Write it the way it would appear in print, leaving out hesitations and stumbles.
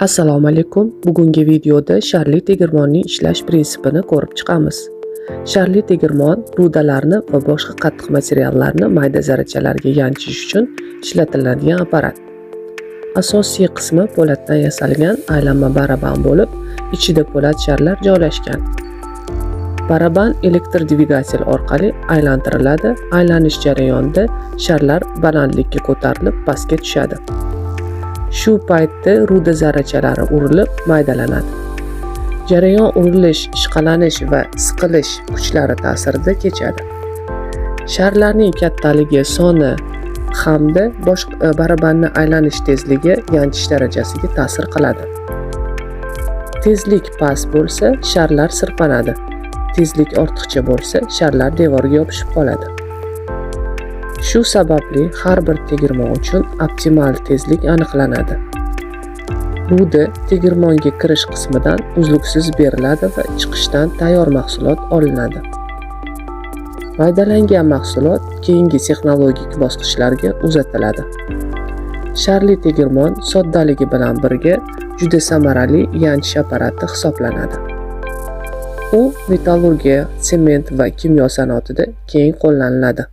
Assalomu alaykum. Bugungi videoda sharli tegirmonning ishlash prinsipini ko'rib chiqamiz. Sharli tegirmon rudalarni va boshqa qattiq materiallarni mayda zarrachalarga yanchish uchun ishlatiladigan apparat. Asosiy qismi po'latdan yasalgan aylanma baraban bo'lib, ichida po'lat sharlar joylashgan. Baraban elektr dvigatel orqali aylantiriladi. Aylanish jarayonida sharlar balandlikka ko'tarilib, pastga tushadi. Shu paytda ruda zarrachalari urilib, maydalanadi. Jarayon urilish, ishqalanish va siqilish kuchlari ta'sirida kechadi. Sharlarning kattaligi, soni hamda barabanni aylanish tezligi yanchish darajasiga ta'sir qiladi. Tezlik past bo'lsa, sharlar sirpanadi. Tezlik ortiqcha bo'lsa, sharlar devorga yopishib qoladi. Shu sababli har bir tegirmon uchun optimal tezlik aniqlanadi. Ruda tegirmonga kirish qismidan uzluksiz beriladi va chiqishdan tayyor mahsulot olinadi. Maydalangan mahsulot keyingi texnologik bosqichlarga uzatiladi. Sharli tegirmon soddaligi bilan birga juda samarali yanchish apparati hisoblanadi. U metallurgiya, sement va kimyo sanoatida keng qo'llaniladi.